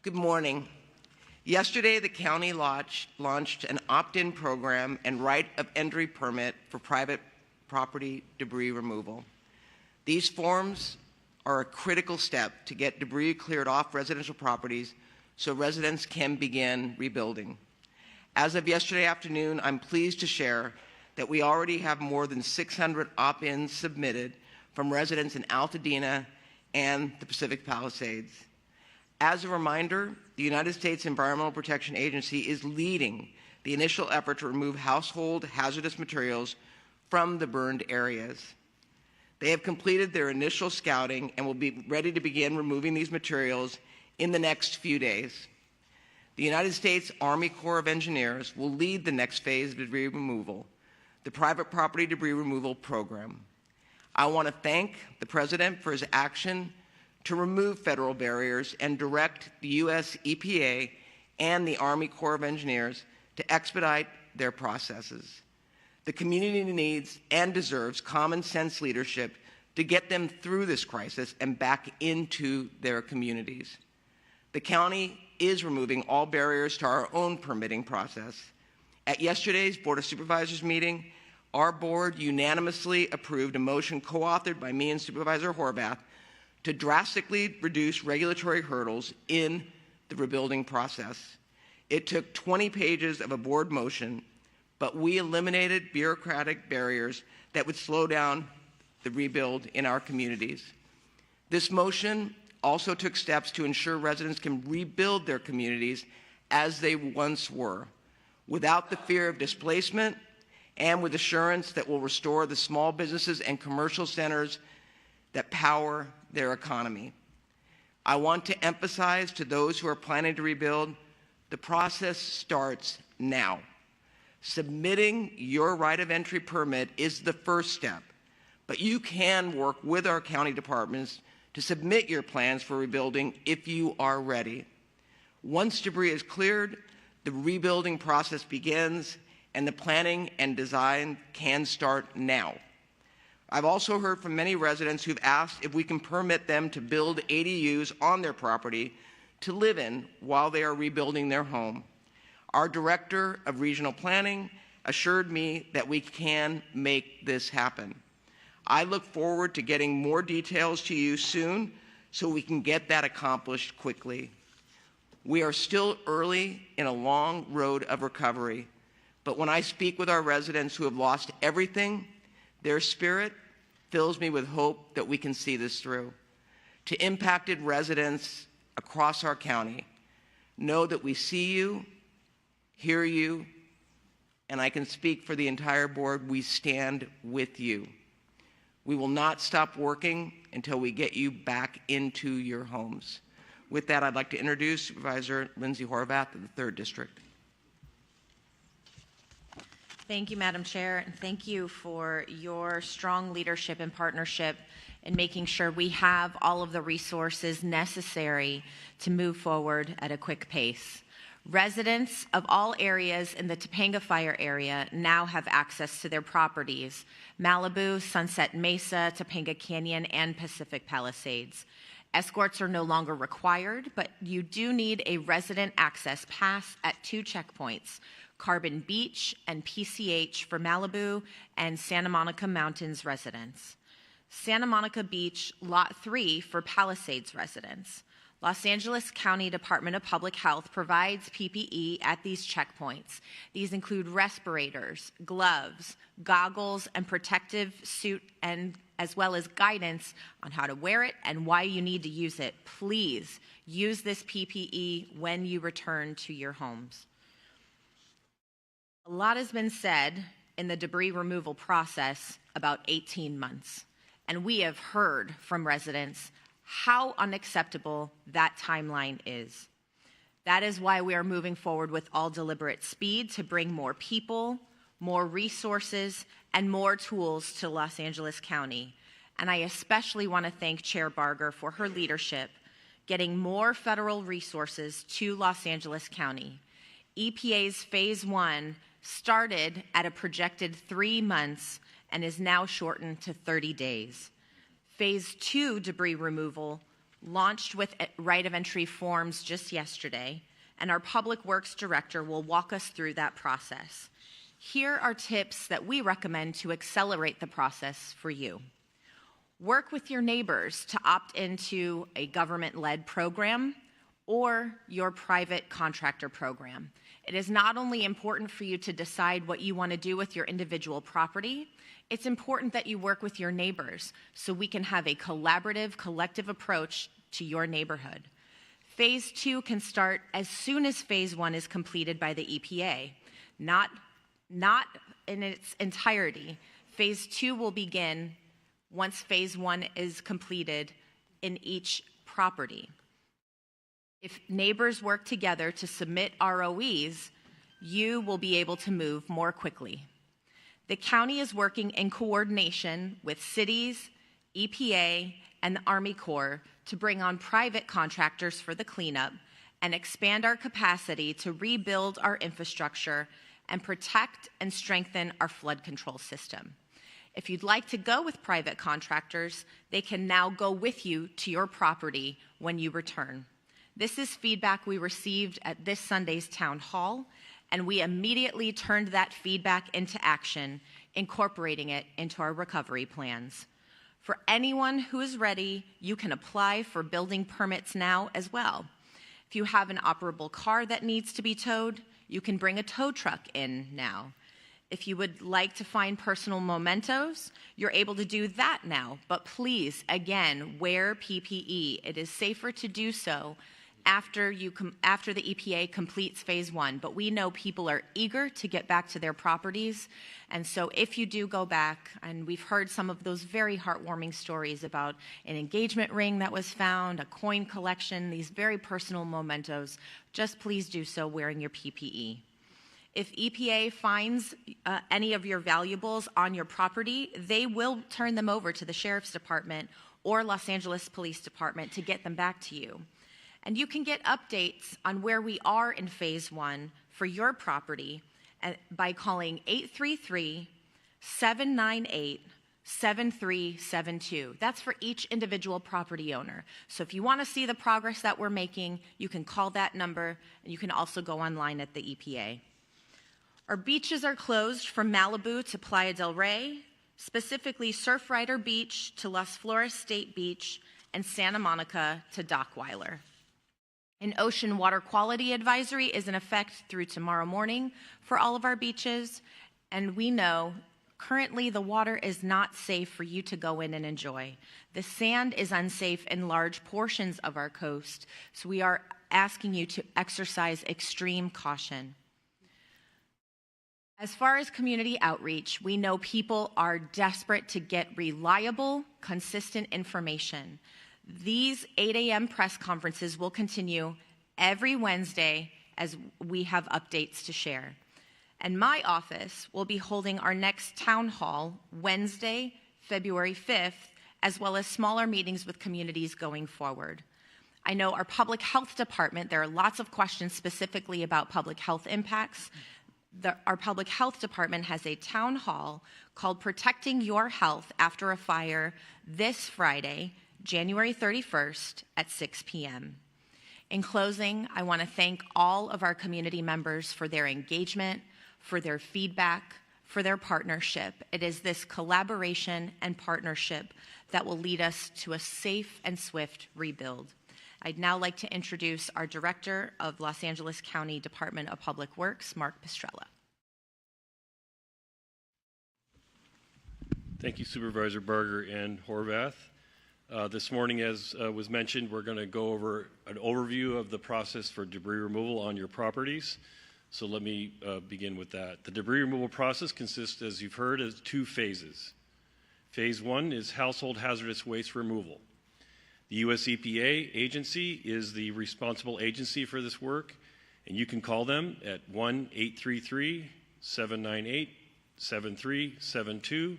Good morning. Yesterday, the county launched an opt-in program and right of entry permit for private property debris removal. These forms are a critical step to get debris cleared off residential properties so residents can begin rebuilding. As of yesterday afternoon, I'm pleased to share that we already have more than 600 opt-ins submitted from residents in Altadena and the Pacific Palisades. As a reminder, the United States Environmental Protection Agency is leading the initial effort to remove household hazardous materials from the burned areas. They have completed their initial scouting and will be ready to begin removing these materials in the next few days. The United States Army Corps of Engineers will lead the next phase of debris removal, the Private Property Debris Removal Program. I want to thank the President for his action to remove federal barriers and direct the U.S. EPA and the Army Corps of Engineers to expedite their processes. The community needs and deserves common sense leadership to get them through this crisis and back into their communities. The county is removing all barriers to our own permitting process. At yesterday's Board of Supervisors meeting, our board unanimously approved a motion co-authored by me and Supervisor Horvath to drastically reduce regulatory hurdles in the rebuilding process. It took 20 pages of a board motion, but we eliminated bureaucratic barriers that would slow down the rebuild in our communities. This motion also took steps to ensure residents can rebuild their communities as they once were, without the fear of displacement and with assurance that will restore the small businesses and commercial centers that power their economy. I want to emphasize to those who are planning to rebuild, the process starts now. Submitting your right of entry permit is the first step, but you can work with our county departments to submit your plans for rebuilding if you are ready. Once debris is cleared, the rebuilding process begins and the planning and design can start now. I've also heard from many residents who've asked if we can permit them to build ADUs on their property to live in while they are rebuilding their home. Our Director of Regional Planning assured me that we can make this happen. I look forward to getting more details to you soon so we can get that accomplished quickly. We are still early in a long road of recovery, but when I speak with our residents who have lost everything, their spirit fills me with hope that we can see this through. To impacted residents across our county, know that we see you, hear you, and I can speak for the entire board, we stand with you. We will not stop working until we get you back into your homes. With that, I'd like to introduce Supervisor Lindsay Horvath of the 3rd District. Thank you, Madam Chair, and thank you for your strong leadership and partnership in making sure we have all of the resources necessary to move forward at a quick pace. Residents of all areas in the Topanga Fire area now have access to their properties: Malibu, Sunset Mesa, Topanga Canyon, and Pacific Palisades. Escorts are no longer required, but you do need a resident access pass at 2 checkpoints: Carbon Beach and PCH for Malibu and Santa Monica Mountains residents. Santa Monica Beach, Lot 3 for Palisades residents. Los Angeles County Department of Public Health provides PPE at these checkpoints. These include respirators, gloves, goggles, and protective suit, and as well as guidance on how to wear it and why you need to use it. Please use this PPE when you return to your homes. A lot has been said in the debris removal process about 18 months, and we have heard from residents how unacceptable that timeline is. That is why we are moving forward with all deliberate speed to bring more people, more resources, and more tools to Los Angeles County. And I especially want to thank Chair Barger for her leadership, getting more federal resources to Los Angeles County. EPA's Phase 1 started at a projected 3 months and is now shortened to 30 days. Phase 2 debris removal launched with right of entry forms just yesterday, and our Public Works Director will walk us through that process. Here are tips that we recommend to accelerate the process for you. Work with your neighbors to opt into a government-led program or your private contractor program. It is not only important for you to decide what you want to do with your individual property, it's important that you work with your neighbors so we can have a collaborative, collective approach to your neighborhood. Phase 2 can start as soon as Phase 1 is completed by the EPA, not in its entirety. Phase 2 will begin once Phase 1 is completed in each property. If neighbors work together to submit ROEs, you will be able to move more quickly. The county is working in coordination with cities, EPA, and the Army Corps to bring on private contractors for the cleanup and expand our capacity to rebuild our infrastructure and protect and strengthen our flood control system. If you'd like to go with private contractors, they can now go with you to your property when you return. This is feedback we received at this Sunday's town hall, and we immediately turned that feedback into action, incorporating it into our recovery plans. For anyone who is ready, you can apply for building permits now as well. If you have an operable car that needs to be towed, you can bring a tow truck in now. If you would like to find personal mementos, you're able to do that now. But please, again, wear PPE. It is safer to do so after the EPA completes Phase 1. But we know people are eager to get back to their properties. And so if you do go back, and we've heard some of those very heartwarming stories about an engagement ring that was found, a coin collection, these very personal mementos, just please do so wearing your PPE. If EPA finds any of your valuables on your property, they will turn them over to the Sheriff's Department or Los Angeles Police Department to get them back to you. And you can get updates on where we are in Phase 1 for your property by calling 833-798-7372. That's for each individual property owner. So if you want to see the progress that we're making, you can call that number, and you can also go online at the EPA. Our beaches are closed from Malibu to Playa del Rey, specifically Surfrider Beach to Las Flores State Beach, and Santa Monica to Dockweiler. An ocean water quality advisory is in effect through tomorrow morning for all of our beaches, and we know currently the water is not safe for you to go in and enjoy. The sand is unsafe in large portions of our coast, so we are asking you to exercise extreme caution. As far as community outreach, we know people are desperate to get reliable, consistent information. These 8 a.m. press conferences will continue every Wednesday as we have updates to share. And my office will be holding our next town hall Wednesday, February 5th, as well as smaller meetings with communities going forward. I know our public health department, there are lots of questions specifically about public health impacts. Our public health department has a town hall called Protecting Your Health After a Fire this Friday, January 31st at 6 p.m. In closing, I want to thank all of our community members for their engagement, for their feedback, for their partnership. It is this collaboration and partnership that will lead us to a safe and swift rebuild. I'd now like to introduce our Director of Los Angeles County Department of Public Works, Mark Pistrella. Thank you, Supervisor Barger and Horvath. This morning, as was mentioned, we're going to go over an overview of the process for debris removal on your properties. So let me begin with that. The debris removal process consists, as you've heard, of 2 phases. Phase 1 is household hazardous waste removal. The U.S. EPA agency is the responsible agency for this work, and you can call them at 1-833-798-7372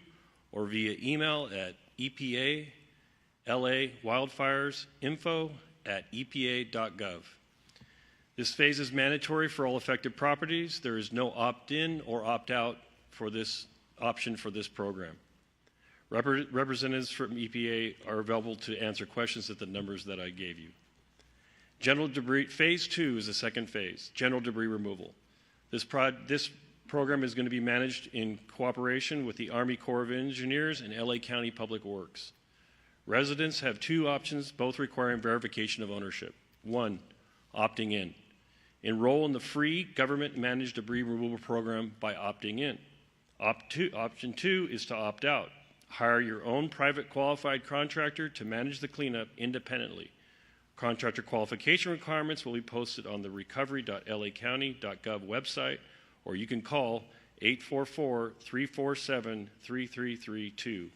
or via email at EPA/LA-wildfires-info@epa.gov. This phase is mandatory for all affected properties. There is no opt-in or opt-out for this option for this program. Representatives from EPA are available to answer questions at the numbers that I gave you. General debris, phase 2 is the second phase, general debris removal. This program is going to be managed in cooperation with the Army Corps of Engineers and LA County Public Works. Residents have two options, both requiring verification of ownership. One, opting in. Enroll in the free government-managed debris removal program by opting in. Option 2 is to opt out. Hire your own private qualified contractor to manage the cleanup independently. Contractor qualification requirements will be posted on the recovery.lacounty.gov website, or you can call 844-347-3332.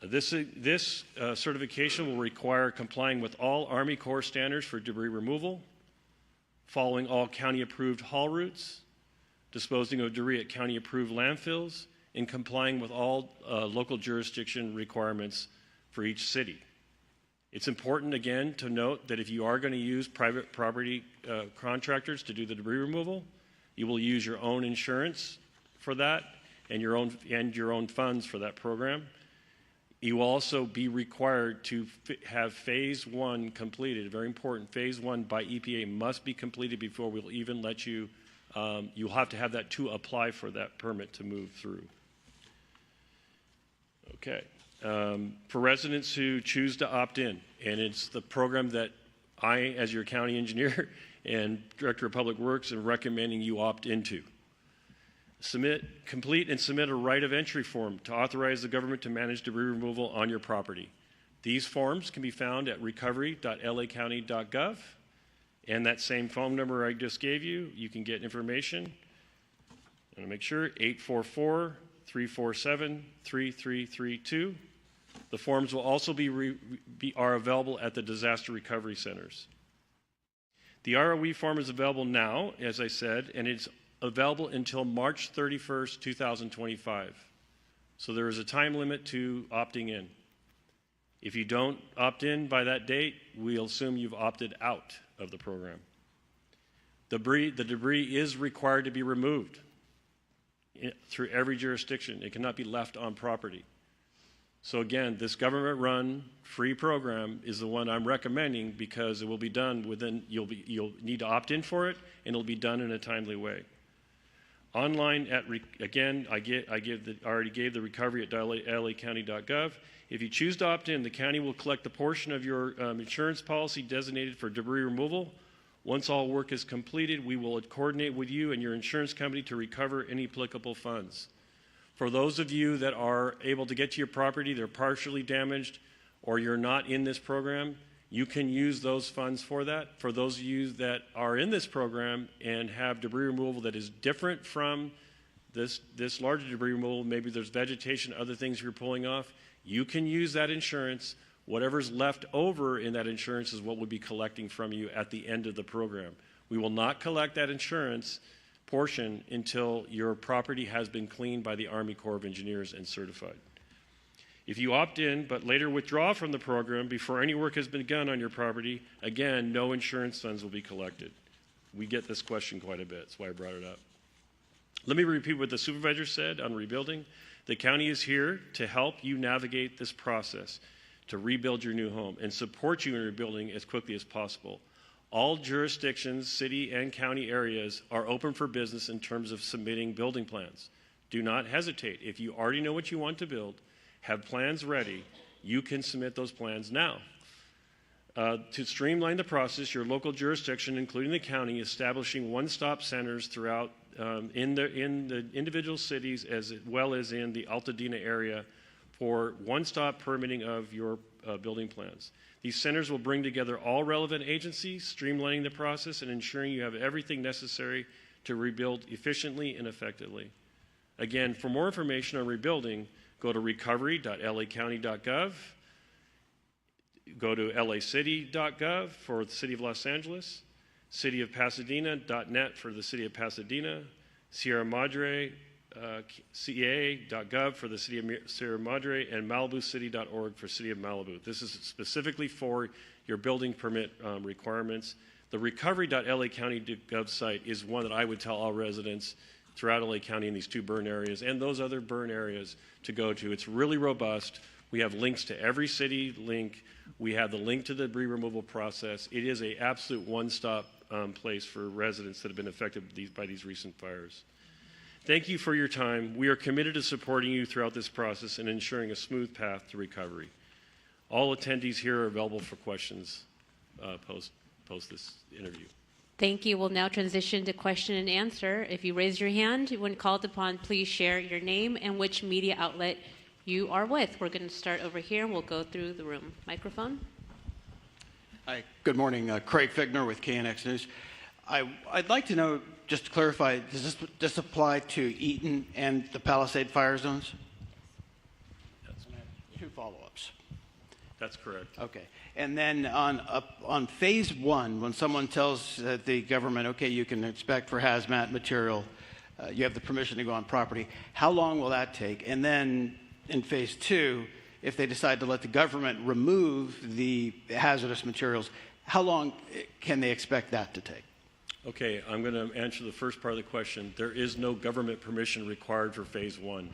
This certification will require complying with all Army Corps standards for debris removal, following all county-approved haul routes, disposing of debris at county-approved landfills, and complying with all local jurisdiction requirements for each city. It's important, again, to note that if you are going to use private property contractors to do the debris removal, you will use your own insurance for that and your own funds for that program. You will also be required to have phase 1 completed. Very important, phase 1 by EPA must be completed before we'll even let you, you'll have to have that to apply for that permit to move through. Okay. For residents who choose to opt in, and it's the program that I, as your county engineer and director of public works, am recommending you opt into. Complete and submit a right of entry form to authorize the government to manage debris removal on your property. These forms can be found at recovery.lacounty.gov, and that same phone number I just gave you, you can get information. And make sure 844-347-3332. The forms will also are available at the disaster recovery centers. The ROE form is available now, as I said, and it's available until March 31st, 2025. So there is a time limit to opting in. If you don't opt in by that date, we'll assume you've opted out of the program. The debris is required to be removed through every jurisdiction. It cannot be left on property. So again, this government-run free program is the one I'm recommending because it will be done within, you'll need to opt in for it, and it'll be done in a timely way. Online again, I already gave the recovery at lacounty.gov. If you choose to opt in, the county will collect the portion of your insurance policy designated for debris removal. Once all work is completed, we will coordinate with you and your insurance company to recover any applicable funds. For those of you that are able to get to your property, they're partially damaged, or you're not in this program, you can use those funds for that. For those of you that are in this program and have debris removal that is different from this larger debris removal, maybe there's vegetation, other things you're pulling off, you can use that insurance. Whatever's left over in that insurance is what we'll be collecting from you at the end of the program. We will not collect that insurance portion until your property has been cleaned by the Army Corps of Engineers and certified. If you opt in but later withdraw from the program before any work has been done on your property, again, no insurance funds will be collected. We get this question quite a bit. That's why I brought it up. Let me repeat what the supervisor said on rebuilding. The county is here to help you navigate this process to rebuild your new home and support you in rebuilding as quickly as possible. All jurisdictions, city and county areas are open for business in terms of submitting building plans. Do not hesitate. If you already know what you want to build, have plans ready, you can submit those plans now. To streamline the process, your local jurisdiction, including the county, establishing one-stop centers throughout in the individual cities as well as in the Altadena area for one-stop permitting of your building plans. These centers will bring together all relevant agencies, streamlining the process and ensuring you have everything necessary to rebuild efficiently and effectively. Again, for more information on rebuilding, go to recovery.lacounty.gov, go to lacity.gov for the City of Los Angeles, cityofpasadena.net for the City of Pasadena, Sierra Madre, CA.gov for the City of Sierra Madre, and MalibuCity.org for City of Malibu. This is specifically for your building permit requirements. The recovery.lacounty.gov site is one that I would tell all residents throughout LA County in these 2 burn areas and those other burn areas to go to. It's really robust. We have links to every city link. We have the link to the debris removal process. It is an absolute one-stop place for residents that have been affected by these recent fires. Thank you for your time. We are committed to supporting you throughout this process and ensuring a smooth path to recovery. All attendees here are available for questions post this interview. Thank you. We'll now transition to question and answer. If you raise your hand when called upon, please share your name and which media outlet you are with. We're going to start over here and we'll go through the room. Microphone. Hi, good morning. Craig Figner with KNX News. I'd like to know, just to clarify, does this apply to Eaton and the Palisade fire zones? That's, 2 follow-ups. that's correct. Okay. And then on phase 1, when someone tells the government, okay, you can inspect for hazmat material, you have the permission to go on property, how long will that take? And then in phase 2, if they decide to let the government remove the hazardous materials, how long can they expect that to take? Okay, I'm going to answer the first part of the question. There is no government permission required for phase 1.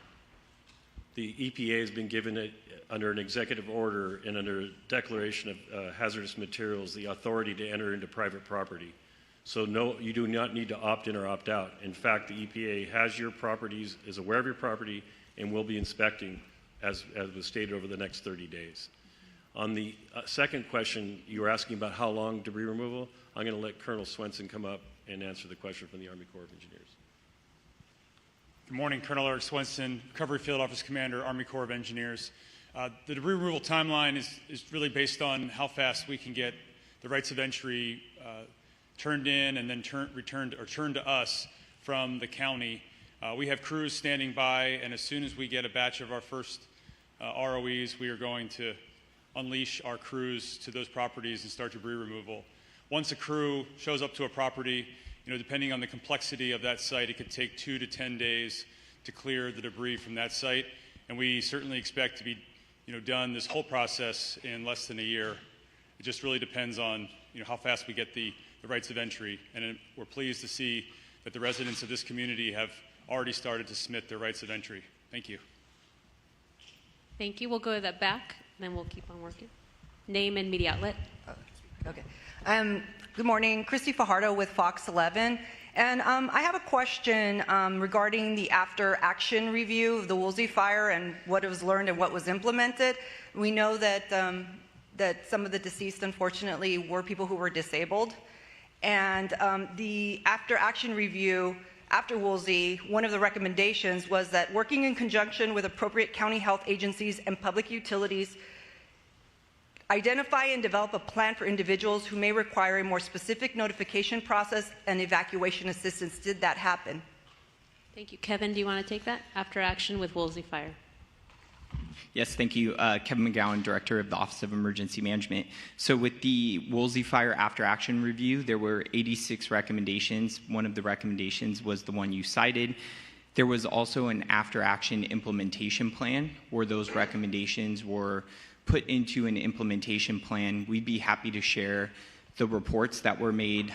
The EPA has been given it under an executive order and under a declaration of hazardous materials the authority to enter into private property. So no, you do not need to opt in or opt out. In fact, the EPA has your properties, is aware of your property, and will be inspecting as was stated over the next 30 days. On the second question, you were asking about how long debris removal. I'm going to let Colonel Swenson come up and answer the question from the Army Corps of Engineers. Good morning, Colonel Eric Swenson, Recovery Field Office Commander, Army Corps of Engineers. The debris removal timeline is really based on how fast we can get the rights of entry turned in and then turned to us from the county. We have crews standing by, and as soon as we get a batch of our first ROEs, we are going to unleash our crews to those properties and start debris removal. Once a crew shows up to a property, depending on the complexity of that site, it could take 2 to 10 days to clear the debris from that site, and we certainly expect to be done this whole process in less than a year. It just really depends on how fast we get the rights of entry, and we're pleased to see that the residents of this community have already started to submit their rights of entry. Thank you. Thank you. We'll go to the back, then we'll keep on working. Name and media outlet. Okay. Good morning. Christy Fajardo with Fox 11. And I have a question regarding the after-action review of the Woolsey fire and what was learned and what was implemented. We know that, that some of the deceased, unfortunately, were people who were disabled. And the after-action review after Woolsey, one of the recommendations was that working in conjunction with appropriate county health agencies and public utilities, identify and develop a plan for individuals who may require a more specific notification process and evacuation assistance. Did that happen? Thank you. Kevin, do you want to take that? After action with Woolsey Fire. Yes, thank you. Kevin McGowan, Director of the Office of Emergency Management. So with the Woolsey Fire After Action Review, there were 86 recommendations. One of the recommendations was the one you cited. There was also an After Action Implementation Plan where those recommendations were put into an implementation plan. We'd be happy to share the reports that were made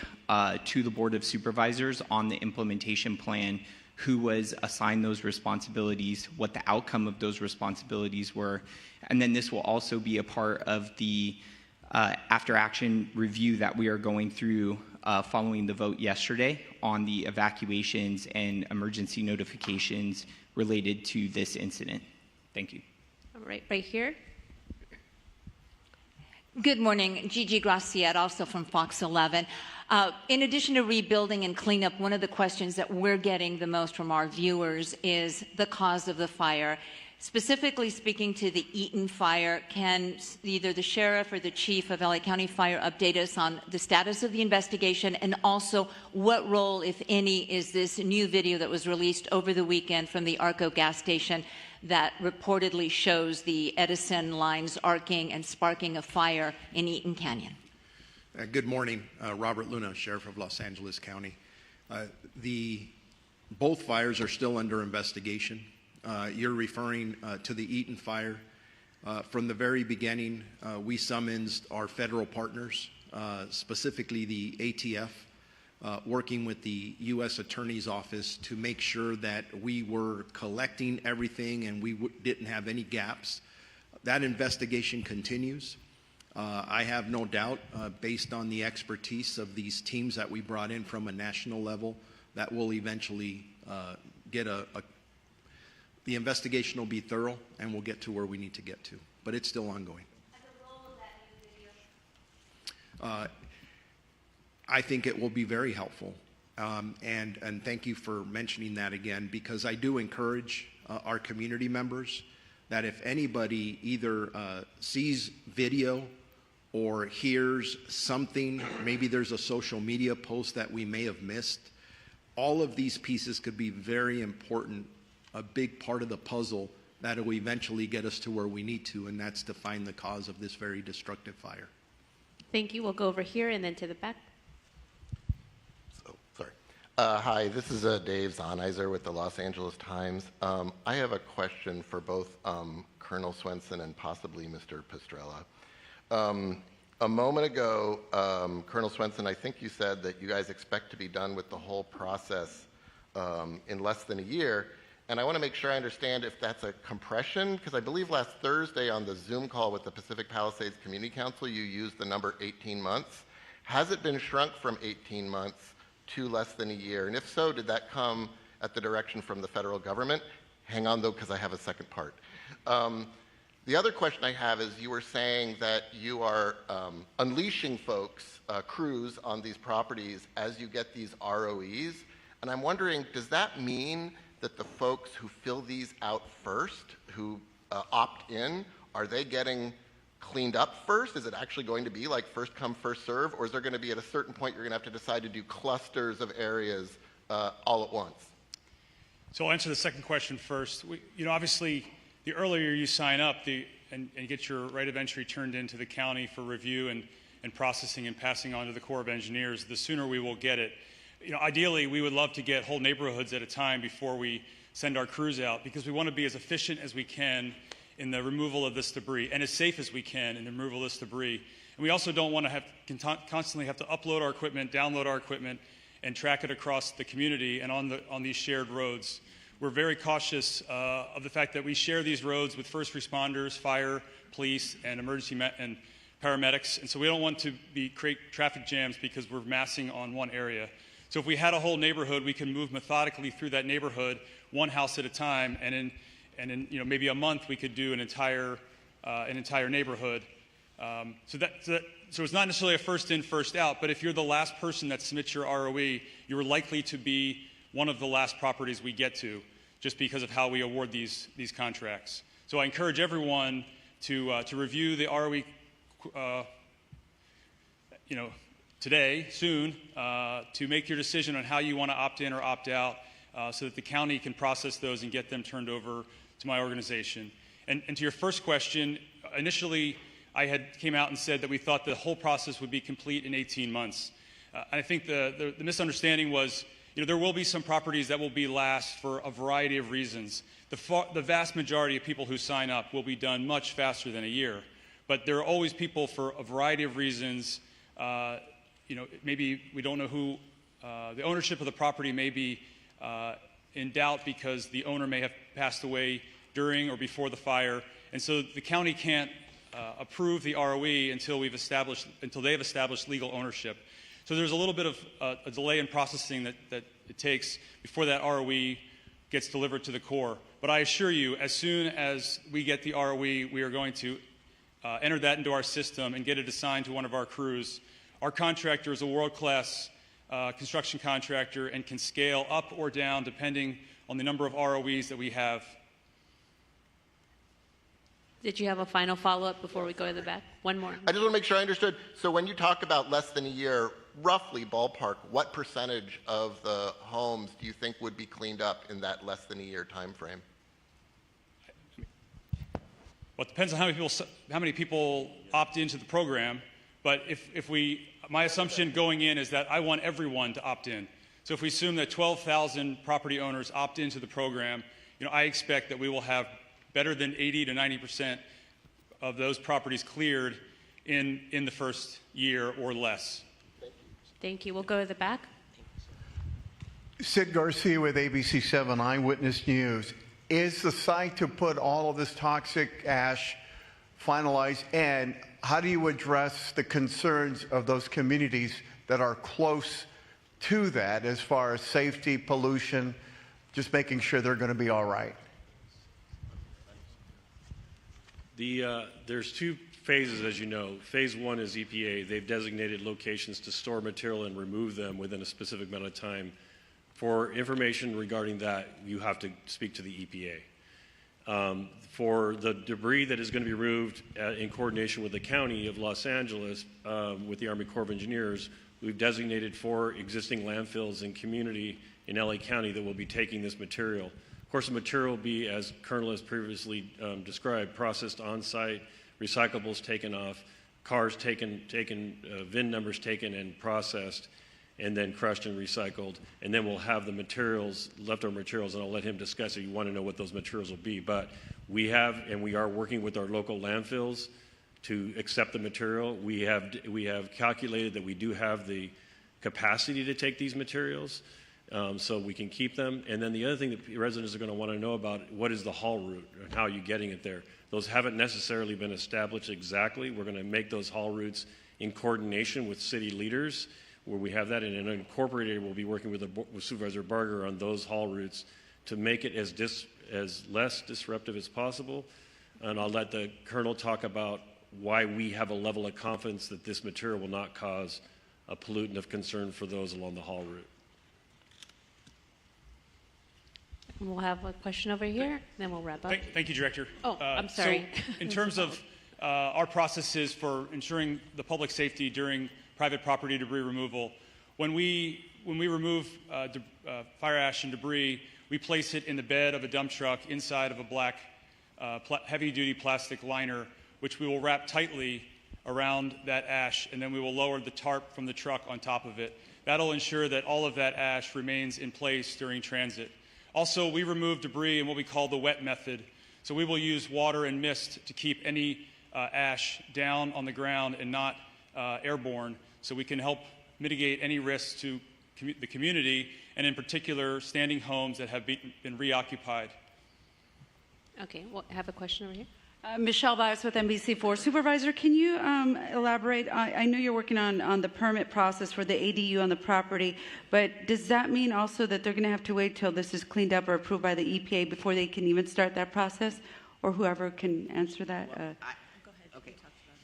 to the Board of Supervisors on the implementation plan, who was assigned those responsibilities, what the outcome of those responsibilities were. And then this will also be a part of the after action review that we are going through following the vote yesterday on the evacuations and emergency notifications related to this incident. Thank you. All right, right here. Good morning, Gigi Graciet, also from Fox 11. In addition to rebuilding and cleanup, one of the questions that we're getting the most from our viewers is the cause of the fire. Specifically speaking to the Eaton fire, can either the sheriff or the chief of LA County Fire update us on the status of the investigation, and also what role, if any, is this new video that was released over the weekend from the Arco gas station that reportedly shows the Edison lines arcing and sparking a fire in Eaton Canyon? Good morning, Robert Luna, Sheriff of Los Angeles County. Both fires are still under investigation. You're referring to the Eaton fire. From the very beginning, we summoned our federal partners, specifically the ATF, working with the U.S. Attorney's Office to make sure that we were collecting everything and we didn't have any gaps. That investigation continues. I have no doubt, based on the expertise of these teams that we brought in from a national level, that we'll eventually get the investigation will be thorough and we'll get to where we need to get to. But it's still ongoing. I think it will be very helpful. And thank you for mentioning that again, because I do encourage our community members that if anybody either sees video or hears something, maybe there's a social media post that we may have missed, all of these pieces could be very important, a big part of the puzzle that will eventually get us to where we need to, and that's to find the cause of this very destructive fire. Thank you. We'll go over here and then to the back. Hi, this is Dave Zahnizer with the Los Angeles Times. I have a question for both Colonel Swenson and possibly Mr. Pastrella. A moment ago, Colonel Swenson, I think you said that you guys expect to be done with the whole process in less than a year. And I want to make sure I understand if that's a compression, because I believe last Thursday on the Zoom call with the Pacific Palisades Community Council, you used the number 18 months. Has it been shrunk from 18 months to less than a year? And if so, did that come at the direction from the federal government? Hang on, though, because I have a second part. The other question I have is you were saying that you are unleashing folks, crews on these properties as you get these ROEs. And I'm wondering, does that mean that the folks who fill these out first, who opt in, are they getting cleaned up first? Is it actually going to be like first come, first serve? Or is there going to be at a certain point you're going to have to decide to do clusters of areas all at once? So I'll answer the second question first. Obviously, the earlier you sign up and get your right of entry turned into the county for review and processing and passing on to the Corps of Engineers, the sooner we will get it. Ideally, we would love to get whole neighborhoods at a time before we send our crews out, because we want to be as efficient as we can in the removal of this debris and as safe as we can in the removal of this debris. And we also don't want to constantly have to upload our equipment, download our equipment, and track it across the community and on these shared roads. We're very cautious of the fact that we share these roads with first responders, fire, police, and emergency and paramedics. And so we don't want to create traffic jams because we're massing on one area. So if we had a whole neighborhood, we can move methodically through that neighborhood, one house at a time, and in maybe a month we could do an entire neighborhood. So it's not necessarily a first in, first out, but if you're the last person that submits your ROE, you're likely to be one of the last properties we get to, just because of how we award these contracts. So I encourage everyone to review the ROE, today, soon, to make your decision on how you want to opt in or opt out, so that the county can process those and get them turned over to my organization. And to your first question, initially I came out and said that we thought the whole process would be complete in 18 months. I think the misunderstanding was, there will be some properties that will be last for a variety of reasons. The vast majority of people who sign up will be done much faster than a year. But there are always people for a variety of reasons. Maybe we don't know who, the ownership of the property may be in doubt because the owner may have passed away during or before the fire. And so the county can't approve the ROE until they've established legal ownership. So there's a little bit of a delay in processing that it takes before that ROE gets delivered to the Corps. But I assure you, as soon as we get the ROE, we are going to enter that into our system and get it assigned to one of our crews. Our contractor is a world-class construction contractor and can scale up or down depending on the number of ROEs that we have. Did you have a final follow-up before we go to the back? One more. I just want to make sure I understood. So when you talk about less than a year, roughly ballpark, what percentage of the homes do you think would be cleaned up in that less than a year time frame? Well, it depends on how many people opt into the program. But my assumption going in is that I want everyone to opt in. So if we assume that 12,000 property owners opt into the program, I expect that we will have better than 80 to 90% of those properties cleared in the first year or less. Thank you. We'll go to the back. Sid Garcia with ABC7 Eyewitness News. Is the site to put all of this toxic ash finalized, and how do you address the concerns of those communities that are close to that as far as safety, pollution, just making sure they're going to be all right? There's two phases, as you know. Phase one is EPA. They've designated locations to store material and remove them within a specific amount of time. For information regarding that, you have to speak to the EPA. For the debris that is going to be removed in coordination with the County of Los Angeles, with the Army Corps of Engineers, we've designated 4 existing landfills in community in LA County that will be taking this material. Of course, the material will be, as Colonel has previously described, processed on-site, recyclables taken off, cars taken, VIN numbers taken and processed, and then crushed and recycled. And then we'll have the materials, leftover materials, and I'll let him discuss if you want to know what those materials will be. But we have, and we are working with our local landfills to accept the material. We have calculated that we do have the capacity to take these materials, so we can keep them. And then the other thing that residents are going to want to know about, what is the haul route and how are you getting it there? Those haven't necessarily been established exactly. We're going to make those haul routes in coordination with city leaders where we have that, and in Incorporated we'll be working with Supervisor Barger on those haul routes to make it as less disruptive as possible. And I'll let the Colonel talk about why we have a level of confidence that this material will not cause a pollutant of concern for those along the haul route. We'll have a question over here, then we'll wrap up. Thank you, Director. Oh, I'm sorry. So in terms of our processes for ensuring the public safety during private property debris removal, when we remove fire ash and debris, we place it in the bed of a dump truck inside of a black heavy-duty plastic liner, which we will wrap tightly around that ash, and then we will lower the tarp from the truck on top of it. That'll ensure that all of that ash remains in place during transit. Also, we remove debris in what we call the wet method. So we will use water and mist to keep any ash down on the ground and not airborne, so we can help mitigate any risks to the community, and in particular, standing homes that have been reoccupied. Okay, we'll have a question over here. Michelle Bias with NBC4. Supervisor, can you elaborate? I know you're working on the permit process for the ADU on the property, but does that mean also that they're going to have to wait till this is cleaned up or approved by the EPA before they can even start that process? Or whoever can answer that? Go ahead. Okay.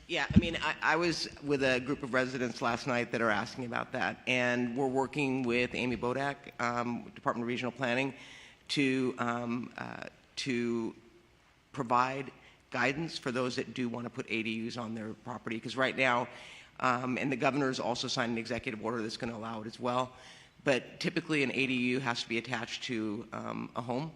Yeah, I mean, I was with a group of residents last night that are asking about that, and we're working with Amy Bodak, Department of Regional Planning, to provide guidance for those that do want to put ADUs on their property, because right now, and the governor's also signed an executive order that's going to allow it as well, but typically an ADU has to be attached to a home,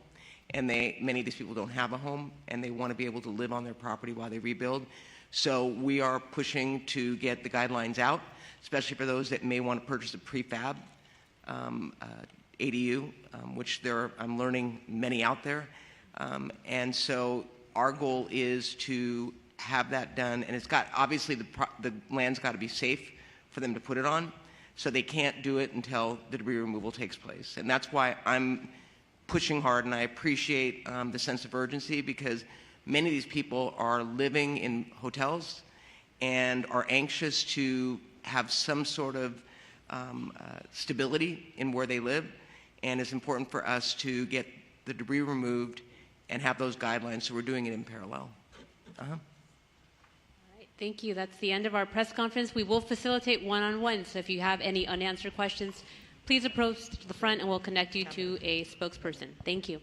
and many of these people don't have a home, and they want to be able to live on their property while they rebuild. So we are pushing to get the guidelines out, especially for those that may want to purchase a prefab ADU, which I'm learning many out there, and so our goal is to have that done, and it's got, obviously the land's got to be safe for them to put it on, so they can't do it until the debris removal takes place. And that's why I'm pushing hard, and I appreciate the sense of urgency, because many of these people are living in hotels and are anxious to have some sort of stability in where they live, and it's important for us to get the debris removed and have those guidelines, so we're doing it in parallel. All right, thank you. That's the end of our press conference. We will facilitate one-on-one, so if you have any unanswered questions, please approach the front and we'll connect you to a spokesperson. Thank you.